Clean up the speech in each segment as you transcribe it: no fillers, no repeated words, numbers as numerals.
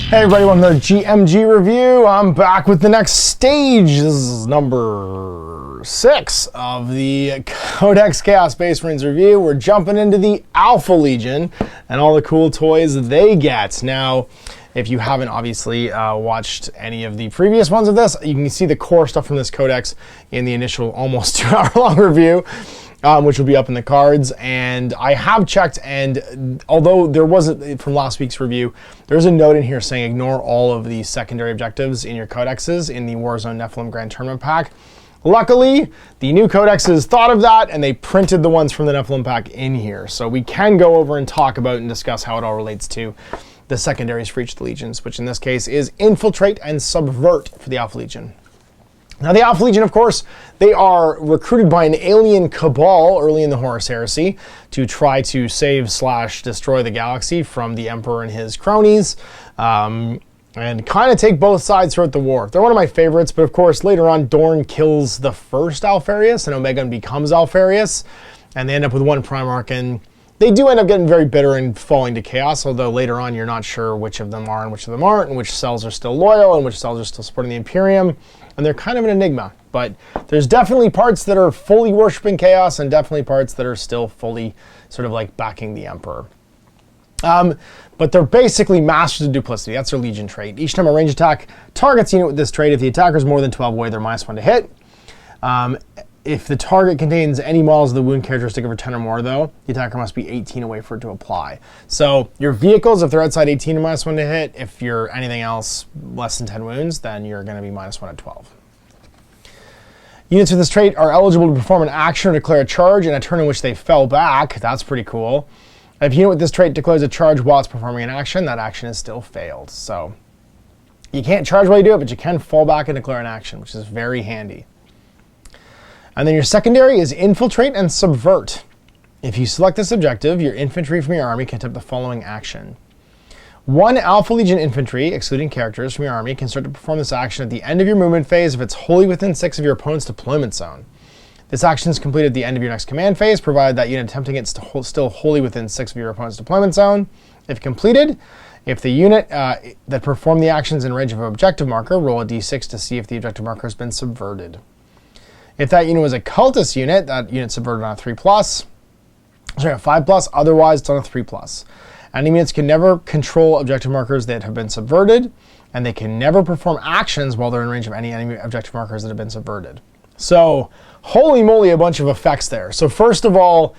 Hey everybody, welcome to the GMG review. I'm back with the next stage. This is number 6 of the Codex Chaos Space Marines review. We're jumping into the Alpha Legion and all the cool toys they get. Now, if you haven't obviously watched any of the previous ones of this, you can see the core stuff from this codex in the initial almost 2-hour-long review. Which will be up in the cards, and I have checked, and although there wasn't from last week's review, there's a note in here saying ignore all of the secondary objectives in your codexes in the Warzone Nephilim Grand Tournament pack. Luckily, the new codexes thought of that, and they printed the ones from the Nephilim pack in here, so we can go over and talk about and discuss how it all relates to the secondaries for each of the legions, which in this case is Infiltrate and Subvert for the Alpha Legion. Now, the Alpha Legion, of course, they are recruited by an alien cabal early in the Horus Heresy to try to save/destroy the galaxy from the Emperor and his cronies, and kind of take both sides throughout the war. They're one of my favorites, but of course, later on, Dorn kills the first Alpharius, and Omegon becomes Alpharius, and they end up with one Primarch, and they do end up getting very bitter and falling to chaos, although later on, you're not sure which of them are and which of them aren't, and which cells are still loyal, and which cells are still supporting the Imperium. And they're kind of an enigma, but there's definitely parts that are fully worshiping chaos and definitely parts that are still fully sort of like backing the Emperor. But they're basically masters of duplicity. That's their Legion trait. Each time a range attack targets a unit with this trait, if the attacker is more than 12 away, they're -1 to hit. If the target contains any models of the wound characteristic over 10 or more, though, the attacker must be 18 away for it to apply. So your vehicles, if they're outside 18, are -1 to hit. If you're anything else less than 10 wounds, then you're going to be -1 at 12. Units with this trait are eligible to perform an action or declare a charge in a turn in which they fell back. That's pretty cool. If a unit with this trait declares a charge while it's performing an action, that action is still failed. So you can't charge while you do it, but you can fall back and declare an action, which is very handy. And then your secondary is Infiltrate and Subvert. If you select this objective, your infantry from your army can take the following action. 1 Alpha Legion infantry, excluding characters from your army, can start to perform this action at the end of your movement phase if it's wholly within 6 of your opponent's deployment zone. This action is completed at the end of your next command phase, provided that unit attempting it is still wholly within 6 of your opponent's deployment zone. If completed, if the unit that performed the actions in range of an objective marker, roll a d6 to see if the objective marker has been subverted. If that unit was a cultist unit, that unit's subverted on a 3+, sorry, a 5+, otherwise it's on a 3+. Enemy units can never control objective markers that have been subverted, and they can never perform actions while they're in range of any enemy objective markers that have been subverted. So, holy moly, a bunch of effects there. So first of all,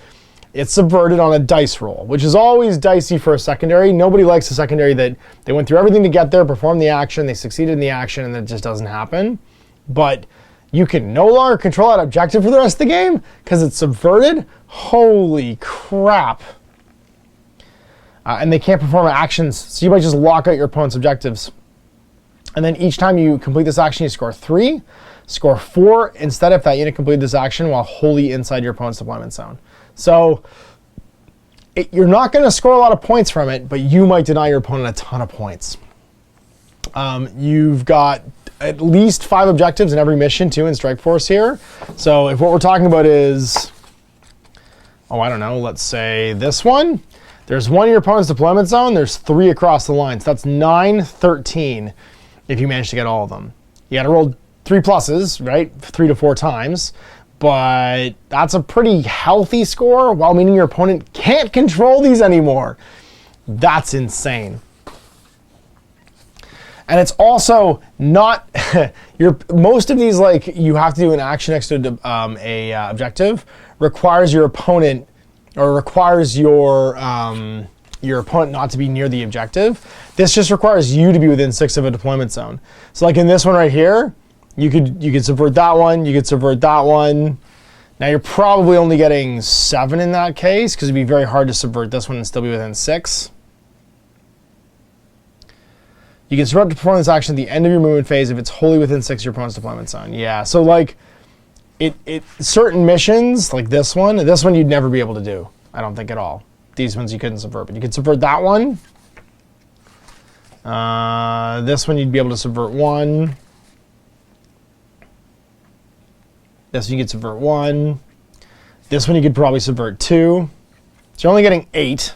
it's subverted on a dice roll, which is always dicey for a secondary. Nobody likes a secondary that they went through everything to get there, performed the action, they succeeded in the action, and it just doesn't happen. But you can no longer control that objective for the rest of the game because it's subverted. Holy crap. And they can't perform actions, so you might just lock out your opponent's objectives. And then each time you complete this action, you score 3, score 4 instead if that unit completed this action while wholly inside your opponent's deployment zone. So you're not going to score a lot of points from it, but you might deny your opponent a ton of points. You've got at least 5 objectives in every mission, too, in Strike Force here. So if what we're talking about is, I don't know, let's say this one. There's 1 in your opponent's deployment zone. There's 3 across the line. So that's 9, 13 if you manage to get all of them. You got to roll 3+, right? 3 to 4 times. But that's a pretty healthy score, while meaning your opponent can't control these anymore. That's insane. And it's also not, most of these, like, you have to do an action next to a objective, requires your opponent, or requires your opponent not to be near the objective. This just requires you to be within 6 of a deployment zone. So like in this one right here, you could subvert that one, you could subvert that one. Now you're probably only getting 7 in that case, because it'd be very hard to subvert this one and still be within 6. You can subvert to perform this action at the end of your movement phase if it's wholly within 6 of your opponent's deployment zone. Yeah, so like, certain missions, like this one you'd never be able to do, I don't think at all. These ones you couldn't subvert, but you could subvert that one. This one you'd be able to subvert 1. This one you could subvert 1. This one you could probably subvert 2. So you're only getting 8.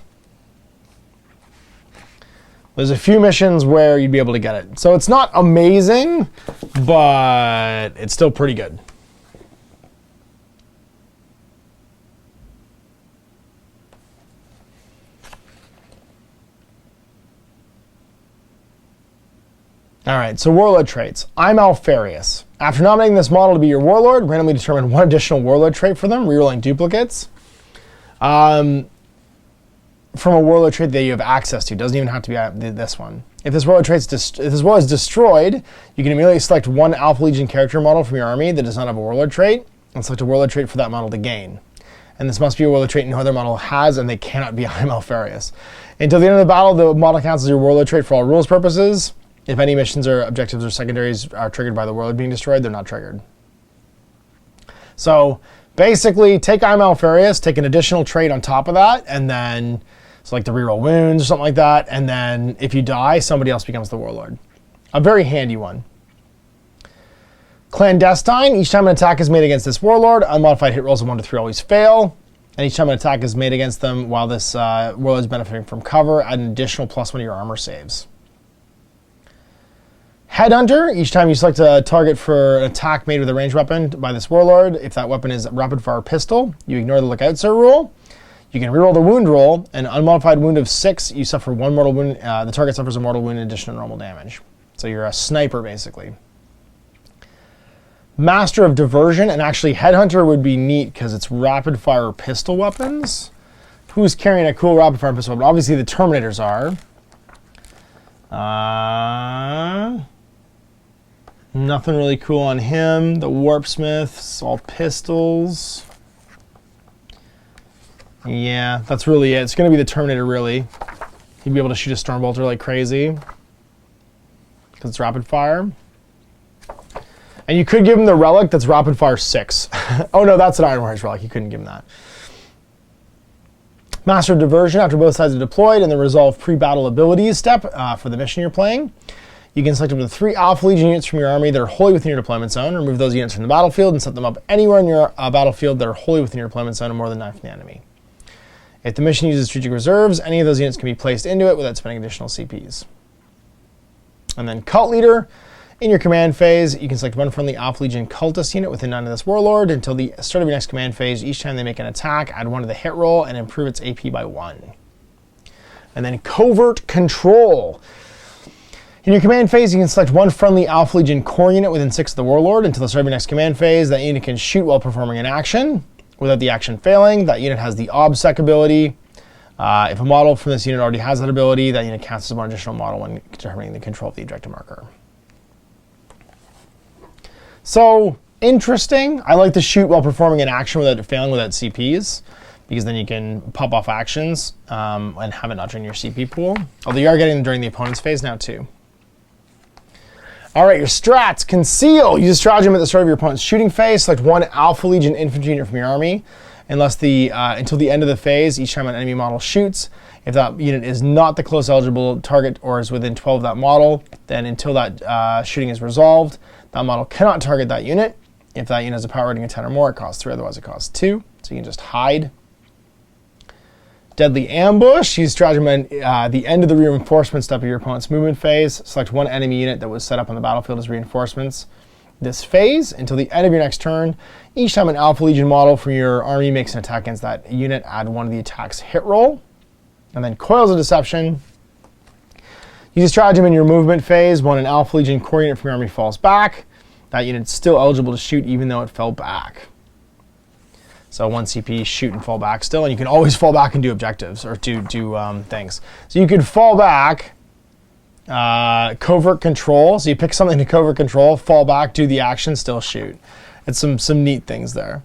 There's a few missions where you'd be able to get it. So it's not amazing, but it's still pretty good. All right, so Warlord traits. I'm Alfarius. After nominating this model to be your Warlord, randomly determine one additional Warlord trait for them, rerolling duplicates. From a Warlord trait that you have access to. It doesn't even have to be this one. If this Warlord is destroyed, you can immediately select one Alpha Legion character model from your army that does not have a Warlord trait, and select a Warlord trait for that model to gain. And this must be a Warlord trait no other model has, and they cannot be I'm Alfarius. Until the end of the battle, the model counts as your Warlord trait for all rules purposes. If any missions or objectives or secondaries are triggered by the Warlord being destroyed, they're not triggered. So basically, take I'm Alfarius, take an additional trait on top of that, and then so like the reroll wounds or something like that, and then if you die, somebody else becomes the Warlord. A very handy one. Clandestine, each time an attack is made against this Warlord, unmodified hit rolls of 1 to 3 always fail. And each time an attack is made against them while this Warlord is benefiting from cover, add an additional +1 to your armor saves. Headhunter, each time you select a target for an attack made with a ranged weapon by this Warlord, if that weapon is a rapid-fire pistol, you ignore the Lookout Sir rule. You can reroll the wound roll. An unmodified wound of 6, you suffer 1 mortal wound. The target suffers a mortal wound in addition to normal damage. So you're a sniper, basically. Master of Diversion, and actually Headhunter would be neat because it's rapid-fire pistol weapons. Who's carrying a cool rapid-fire pistol weapon? Obviously the Terminators are. Nothing really cool on him. The Warpsmiths, all pistols. Yeah, that's really it. It's going to be the Terminator, really. He'd be able to shoot a Stormbolter like crazy because it's rapid fire. And you could give him the relic that's rapid fire 6. Oh no, that's an Iron Warriors relic. You couldn't give him that. Master of Diversion, after both sides are deployed, and the resolve pre-battle abilities step for the mission you're playing. You can select up to 3 Alpha Legion units from your army that are wholly within your deployment zone. Remove those units from the battlefield and set them up anywhere in your battlefield that are wholly within your deployment zone and more than 9 from the enemy. If the mission uses strategic reserves, any of those units can be placed into it without spending additional CPs. And then Cult Leader. In your command phase, you can select one friendly Alpha Legion cultist unit within 9 of this Warlord until the start of your next command phase. Each time they make an attack, add 1 to the hit roll and improve its AP by 1. And then Covert Control. In your command phase, you can select one friendly Alpha Legion core unit within 6 of the Warlord until the start of your next command phase. That unit can shoot while performing an action. Without the action failing, that unit has the OBSEC ability. If a model from this unit already has that ability, that unit counts as one additional model when determining the control of the objective marker. So, interesting. I like to shoot while performing an action without it failing without CPs, because then you can pop off actions and have it not drain your CP pool. Although you are getting them during the opponent's phase now too. All right, your strats. Conceal. Use a stratagem at the start of your opponent's shooting phase. Select one Alpha Legion infantry unit from your army. Until the end of the phase, each time an enemy model shoots, if that unit is not the close eligible target or is within 12 of that model, then until that shooting is resolved, that model cannot target that unit. If that unit has a power rating of 10 or more, it costs 3, otherwise it costs 2. So you can just hide. Deadly Ambush. Use stratagem at the end of the reinforcement step of your opponent's movement phase. Select one enemy unit that was set up on the battlefield as reinforcements this phase until the end of your next turn. Each time an Alpha Legion model from your army makes an attack against that unit, add 1 of the attack's hit roll. And then Coils of Deception. Use a stratagem in your movement phase. When an Alpha Legion core unit from your army falls back, that unit's still eligible to shoot even though it fell back. So 1 CP, shoot and fall back still, and you can always fall back and do objectives or do things. So you could fall back, covert control. So you pick something to covert control, fall back, do the action, still shoot. It's some neat things there.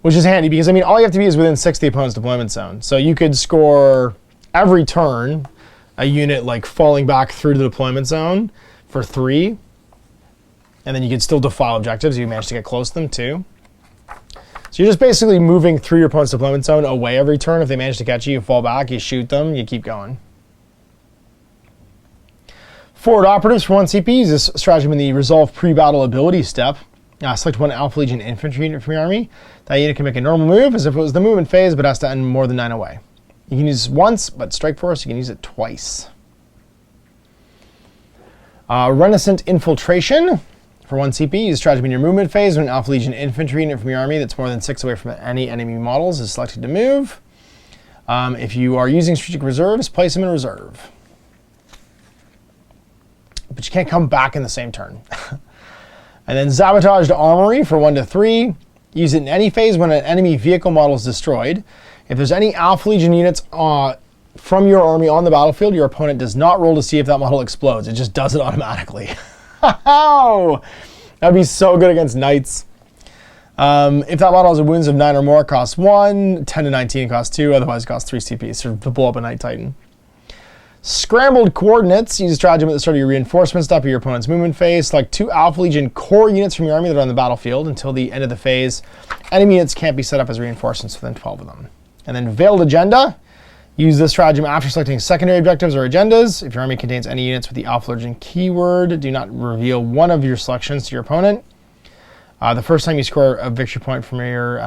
Which is handy because, I mean, all you have to be is within 6 of the opponent's deployment zone. So you could score every turn a unit like falling back through the deployment zone for 3. And then you could still defile objectives if you manage to get close to them too. So you're just basically moving through your opponent's deployment zone away every turn. If they manage to catch you, you fall back, you shoot them, you keep going. Forward operatives for 1 CP. Use this stratagem in the resolve pre-battle ability step. Select one Alpha Legion infantry unit from your army. That unit can make a normal move as if it was the movement phase, but has to end more than 9 away. You can use this once, but Strike Force, you can use it twice. Renaissance Infiltration. For 1 CP, use strategy in your movement phase when an Alpha Legion infantry unit from your army that's more than 6 away from any enemy models is selected to move. If you are using strategic reserves, place them in reserve. But you can't come back in the same turn. And then Sabotaged Armory for 1 to 3. Use it in any phase when an enemy vehicle model is destroyed. If there's any Alpha Legion units from your army on the battlefield, your opponent does not roll to see if that model explodes. It just does it automatically. Oh, that'd be so good against knights. If that model has a wounds of 9 or more, it costs 1, 10 to 19 costs 2, otherwise it costs 3 CP, so to blow up a Knight Titan. Scrambled Coordinates. Use a stratagem at the start of your reinforcement step of your opponent's movement phase. Select 2 Alpha Legion core units from your army that are on the battlefield until the end of the phase. Enemy units can't be set up as reinforcements within 12 of them. And then Veiled Agenda. Use this stratagem after selecting secondary objectives or agendas. If your army contains any units with the Alpha Legion keyword, do not reveal one of your selections to your opponent. The first time you score a victory point from your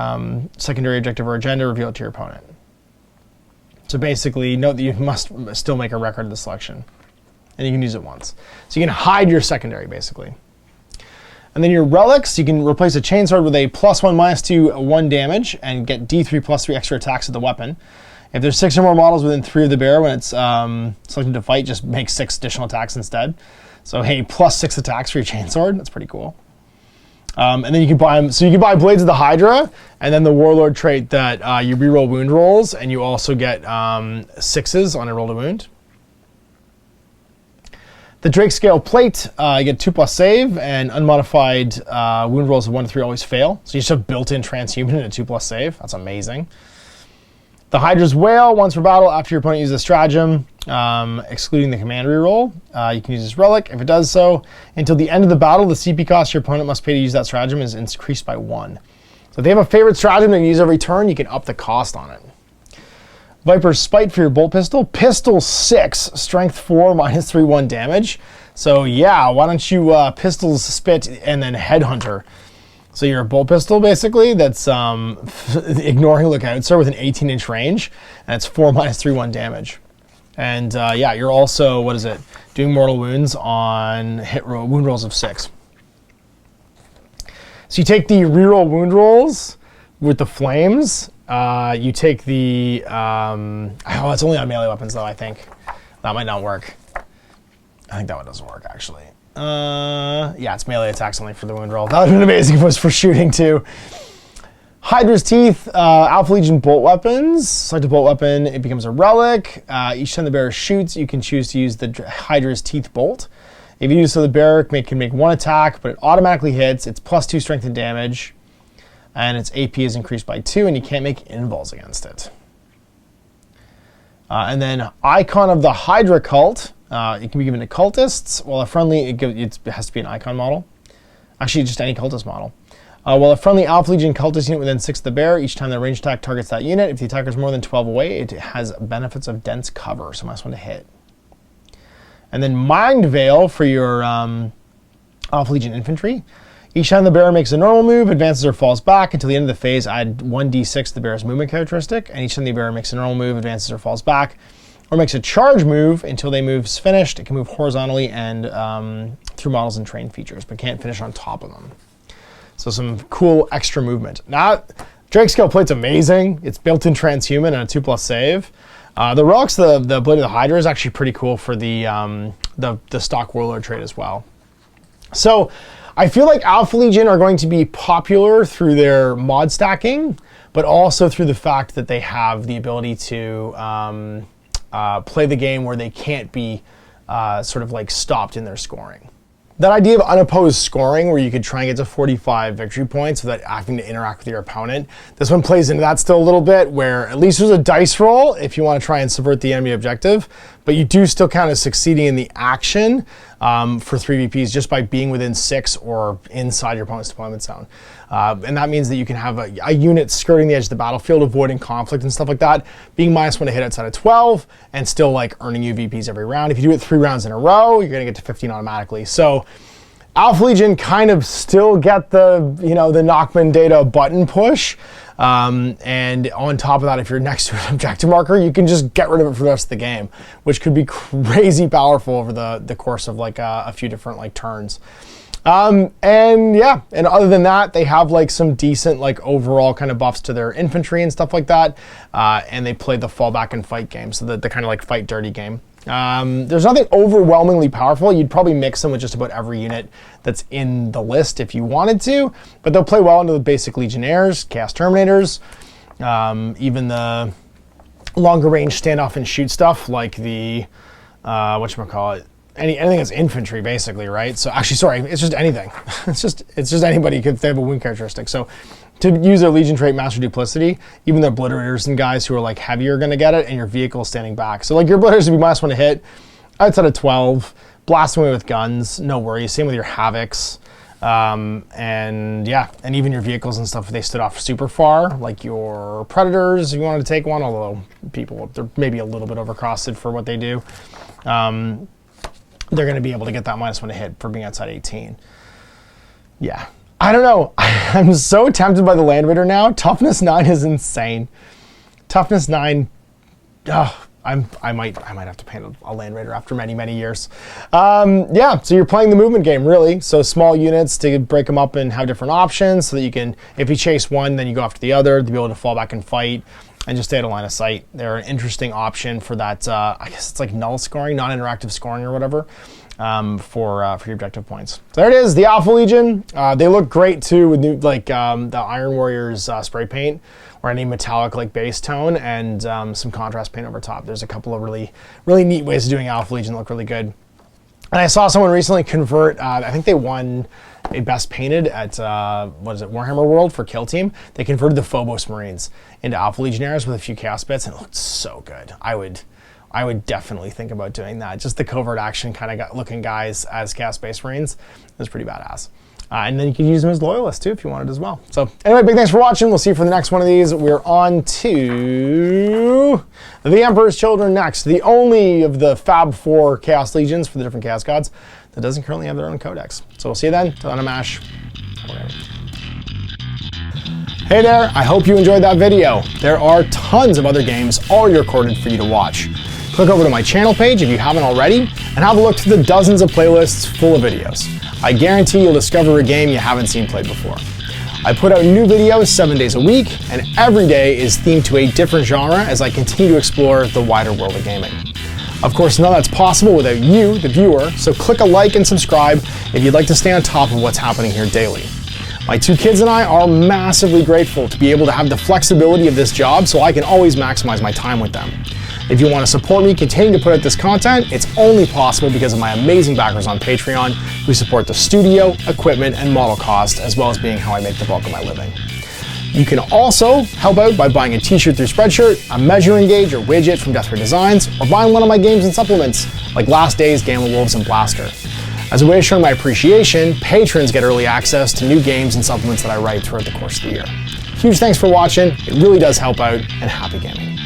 secondary objective or agenda, reveal it to your opponent. So basically, note that you must still make a record of the selection. And you can use it once. So you can hide your secondary, basically. And then your relics, you can replace a chainsword with a +1/-2 1 damage and get D3+3 extra attacks with the weapon. If there's 6 or more models within 3 of the bear when it's selected to fight, just make 6 additional attacks instead. So hey, +6 attacks for your chainsword. That's pretty cool. And then you can buy them. So you can buy Blades of the Hydra, and then the Warlord trait that you reroll wound rolls, and you also get 6s on a roll to wound. The Drake Scale Plate, you get 2+ save, and unmodified wound rolls of 1 to 3 always fail. So you just have built-in transhuman and a 2+ save. That's amazing. The Hydra's Whale, once per battle, after your opponent uses a stratagem, excluding the command reroll, you can use this relic. If it does so, until the end of the battle, the CP cost your opponent must pay to use that stratagem is increased by 1. So if they have a favorite stratagem they use every turn, you can up the cost on it. Viper's Spite for your bolt pistol. Pistol 6, strength 4, -3 1 damage. So yeah, why don't you Pistol's Spit and then Headhunter. So you're a bolt pistol, basically, that's ignoring Lookout, sir, with an 18-inch range, and it's 4 -3 1 damage. And yeah, you're also, what is it, doing mortal wounds on wound rolls of 6. So you take the reroll wound rolls with the flames. You take the, oh, it's only on melee weapons, though, I think. That might not work. I think that one doesn't work, actually. Yeah, it's melee attacks only for the wound roll. That would have been amazing if it was for shooting too. Hydra's Teeth, Alpha Legion bolt weapons. Select a bolt weapon, it becomes a relic. Each time the bearer shoots, you can choose to use the Hydra's Teeth bolt. If you do so, the bearer can make 1 attack, but it automatically hits. It's +2 strength and damage, and its AP is increased by 2, and you can't make invols against it. And then Icon of the Hydra Cult. It can be given to cultists. While a friendly, it has to be an icon model. Actually, just any cultist model. While a friendly Alpha Legion cultist unit within 6 of the bear, each time the ranged attack targets that unit, if the attacker is more than 12 away, it has benefits of dense cover, so -1 to hit. And then Mind Veil for your Alpha Legion infantry. Each time the bearer makes a normal move, advances or falls back until the end of the phase, add 1d6 to the bearer's movement characteristic, and each time the bearer makes a normal move, advances or falls back, or makes a charge move until they move's finished. It can move horizontally and through models and terrain features, but can't finish on top of them. So some cool extra movement. Now, Drake Scale Plate's amazing. It's built-in transhuman and a 2+ save. The relics, the Blade of the Hydra is actually pretty cool for the stock Warlord trait as well. So I feel like Alpha Legion are going to be popular through their mod stacking, but also through the fact that they have the ability to play the game where they can't be sort of like stopped in their scoring. That idea of unopposed scoring, where you could try and get to 45 victory points without having to interact with your opponent, this one plays into that still a little bit, where at least there's a dice roll if you want to try and subvert the enemy objective, but you do still count as succeeding in the action for 3 VPs just by being within 6 or inside your opponent's deployment zone. And that means that you can have a unit skirting the edge of the battlefield, avoiding conflict and stuff like that, being -1 to hit outside of 12, and still like earning you VPs every round. If you do it 3 rounds in a row, you're gonna get to 15 automatically. So Alpha Legion kind of still get the, you know, the Nachman data button push. And on top of that, if you're next to an objective marker, you can just get rid of it for the rest of the game, which could be crazy powerful over the course of like a few different like turns. And yeah, and other than that, they have like some decent like overall kind of buffs to their infantry and stuff like that. And they play the fallback and fight game, so the kind of like fight dirty game. There's nothing overwhelmingly powerful. You'd probably mix them with just about every unit that's in the list if you wanted to, but they'll play well into the basic Legionnaires, Chaos Terminators, even the longer range standoff and shoot stuff like the, whatchamacallit, anything that's infantry basically, right? So actually, sorry, it's just anything. it's just anybody if they have a wound characteristic. So to use their Legion trait Master Duplicity, even the obliterators and guys who are like heavier are gonna get it, and your vehicle is standing back. So like your obliterators would be -1 to hit, outside of 12, blast away with guns, no worries. Same with your Havocs. And yeah, and even your vehicles and stuff, they stood off super far, like your Predators, if you wanted to take one, although people, they're maybe a little bit overcosted for what they do. They're gonna be able to get that -1 to hit for being outside 18. Yeah. I don't know. I'm so tempted by the Land Raider now. Toughness 9 is insane. Toughness 9. I might have to paint a Land Raider after many, many years. Yeah, so you're playing the movement game, really. So small units to break them up and have different options so that you can, if you chase one, then you go after the other to be able to fall back and fight and just stay out of line of sight. They're an interesting option for that, I guess it's like null scoring, non-interactive scoring or whatever. For your objective points. So there it is, the Alpha Legion. They look great too with new, like the Iron Warriors spray paint or any metallic like base tone and some contrast paint over top. There's a couple of really neat ways of doing Alpha Legion that look really good. And I saw someone recently convert, I think they won a best painted at, what is it, Warhammer World for Kill Team. They converted the Phobos Marines into Alpha Legionnaires with a few chaos bits, and it looked so good. I would definitely think about doing that. Just the covert action kind of looking guys as Chaos Space Marines is pretty badass. And then you can use them as loyalists too if you wanted as well. So anyway, big thanks for watching. We'll see you for the next one of these. We're on to the Emperor's Children next. The only of the Fab 4 Chaos Legions for the different Chaos Gods that doesn't currently have their own codex. So we'll see you then. Till then, I'm Ash. Hey there, I hope you enjoyed that video. There are tons of other games already recorded for you to watch. Click over to my channel page if you haven't already, and have a look through the dozens of playlists full of videos. I guarantee you'll discover a game you haven't seen played before. I put out new videos 7 days a week, and every day is themed to a different genre as I continue to explore the wider world of gaming. Of course, none of that's possible without you, the viewer, so click a like and subscribe if you'd like to stay on top of what's happening here daily. My 2 kids and I are massively grateful to be able to have the flexibility of this job so I can always maximize my time with them. If you want to support me continuing to put out this content, it's only possible because of my amazing backers on Patreon who support the studio, equipment, and model cost, as well as being how I make the bulk of my living. You can also help out by buying a t-shirt through Spreadshirt, a measuring gauge or widget from Death Ray Designs, or buying one of my games and supplements like Last Days, Gamma Wolves, and Blaster. As a way of showing my appreciation, patrons get early access to new games and supplements that I write throughout the course of the year. Huge thanks for watching, it really does help out, and happy gaming.